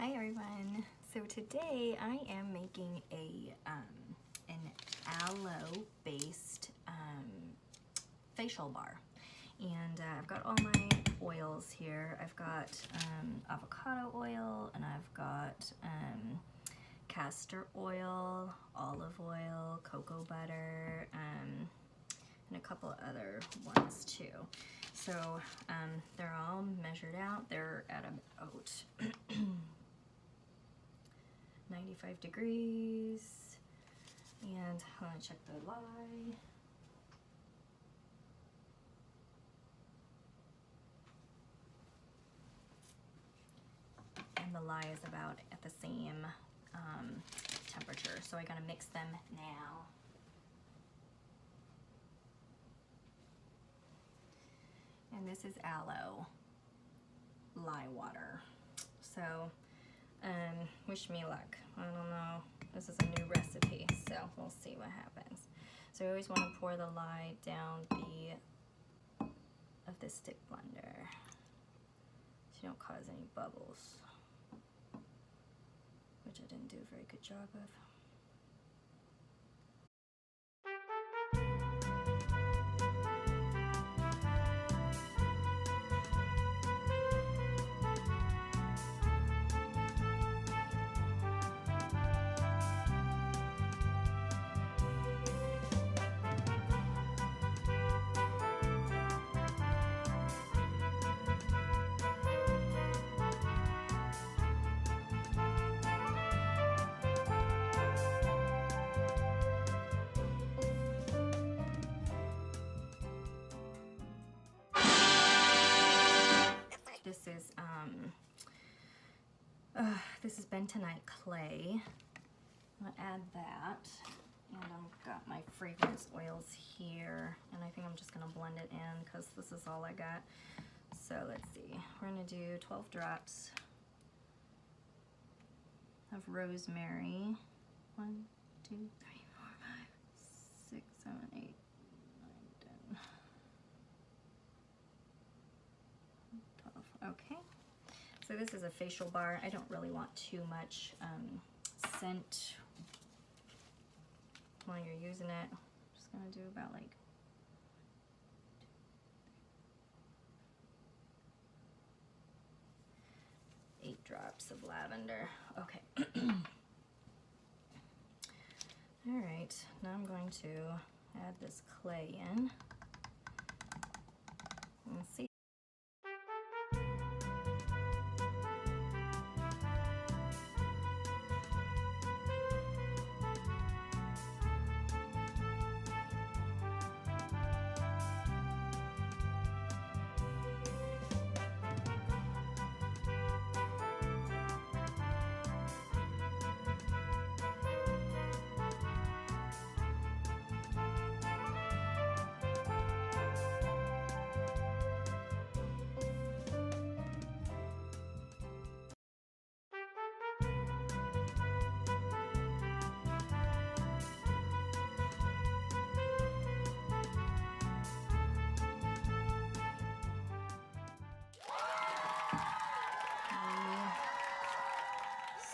Hi everyone. So today I am making an aloe based facial bar, and I've got all my oils here. I've got avocado oil, and I've got castor oil, olive oil, cocoa butter, and a couple other ones too. So they're all measured out. They're at about 95 degrees, and I want to check the lye. And the lye is about at the same temperature, so I gotta mix them now. And this is aloe lye water. So wish me luck. I don't know. This is a new recipe, so we'll see what happens. So you always want to pour the lye down the stick blender so you don't cause any bubbles, which I didn't do a very good job of. This is Bentonite clay. I'm gonna add that, and I've got my fragrance oils here, and I think I'm just gonna blend it in because this is all I got. So let's see, we're gonna do 12 drops of rosemary. 1, 2, 3, 4, 5, 6, 7, 8, 9, 10, 12. Okay. So this is a facial bar. I don't really want too much scent while you're using it. I'm just gonna do about like 8 drops of lavender. Okay. All right, now I'm going to add this clay in and see.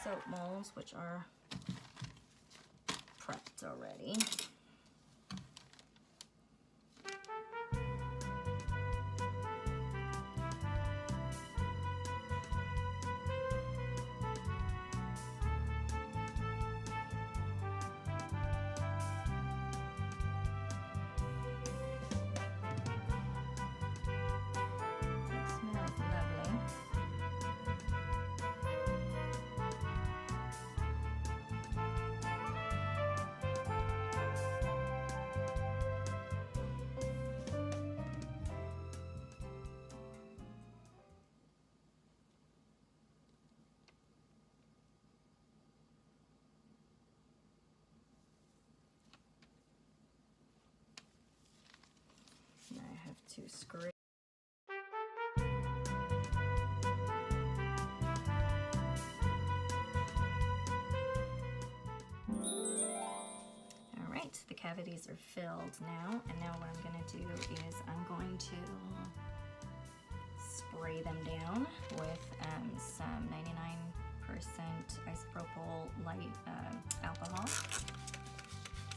Soap molds, which are prepped already. I have to scrape. All right, the cavities are filled now, and now what I'm going to do is I'm going to spray them down with some 99% isopropyl light alcohol,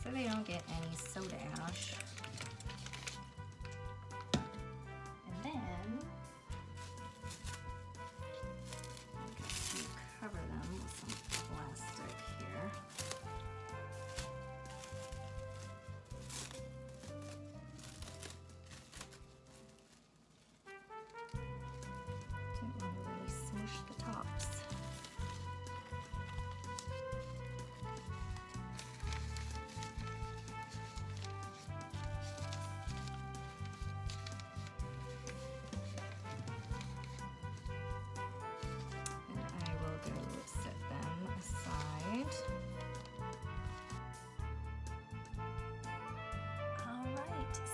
so they don't get any soda ash. And then I guess you cover them with some plastic here. Don't want to really smush the tops.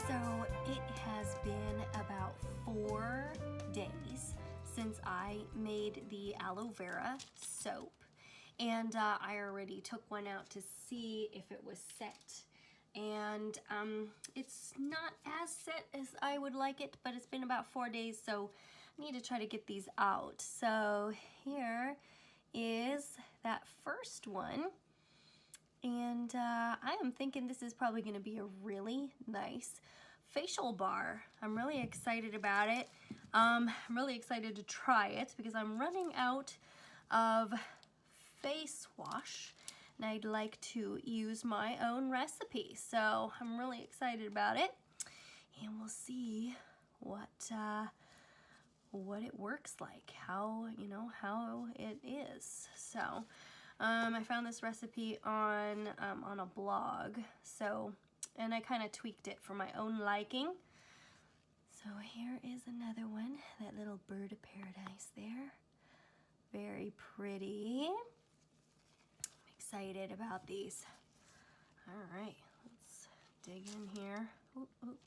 So it has been about 4 days since I made the aloe vera soap, and I already took one out to see if it was set, and it's not as set as I would like it, but it's been about 4 days, so I need to try to get these out. So here is that first one. And I am thinking this is probably going to be a really nice facial bar. I'm really excited about it. I'm really excited to try it because I'm running out of face wash and I'd like to use my own recipe. So I'm really excited about it, and we'll see what it works like, how it is. So I found this recipe on a blog, and I kind of tweaked it for my own liking. So here is another one, that little bird of paradise there. Very pretty. I'm excited about these. All right, let's dig in here. Ooh, ooh.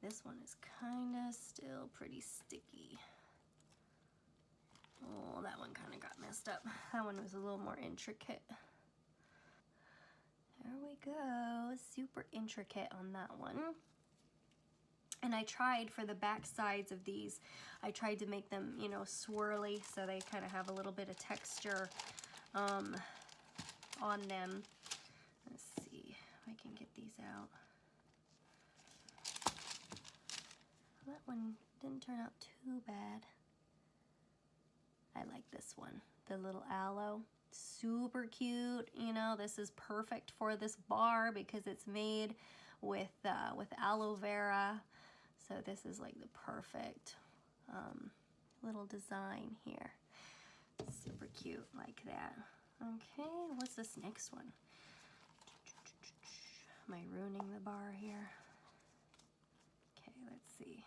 This one is kind of still pretty sticky. Oh, that one kind of got messed up. That one was a little more intricate. There we go. Super intricate on that one. And I tried for the back sides of these, I tried to make them, swirly, so they kind of have a little bit of texture on them. Let's see if I can get these out. That one didn't turn out too bad. I like this one, the little aloe. Super cute. This is perfect for this bar because it's made with aloe vera. So this is like the perfect little design here. Super cute like that. Okay, what's this next one? Am I ruining the bar here? Okay, let's see.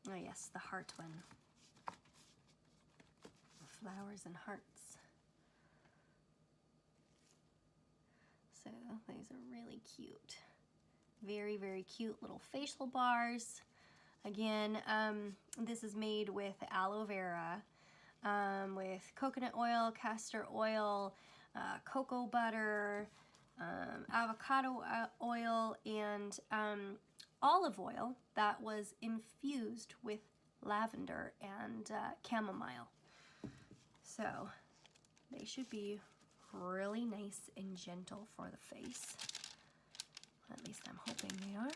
Oh yes, the heart one. Flowers and hearts. So these are really cute. Very, very cute little facial bars. Again, this is made with aloe vera, with coconut oil, castor oil, cocoa butter, avocado oil, and olive oil that was infused with lavender and chamomile. So they should be really nice and gentle for the face. At least I'm hoping they are.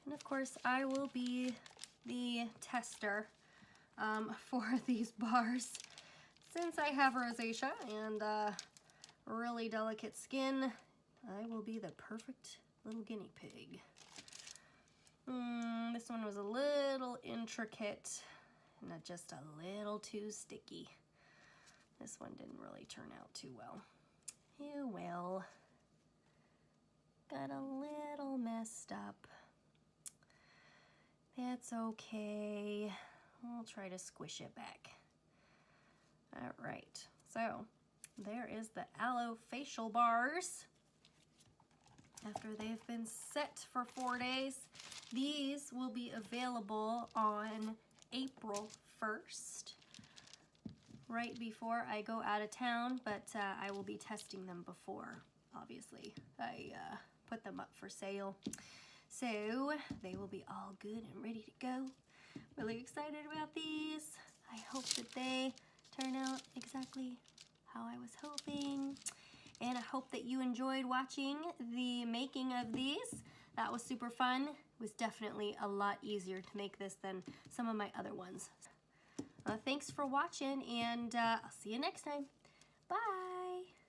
And of course, I will be the tester for these bars. Since I have rosacea and really delicate skin, I will be the perfect little guinea pig. This one was a little intricate and just a little too sticky. This one didn't really turn out too well. You will. Got a little messed up. That's okay. We'll try to squish it back. All right, so there is the aloe facial bars. After they've been set for 4 days, these will be available on April 1st. Right before I go out of town, but I will be testing them before, obviously, I put them up for sale. So they will be all good and ready to go. Really excited about these. I hope that they turn out exactly how I was hoping. And I hope that you enjoyed watching the making of these. That was super fun. It was definitely a lot easier to make this than some of my other ones. Thanks for watching, and I'll see you next time. Bye!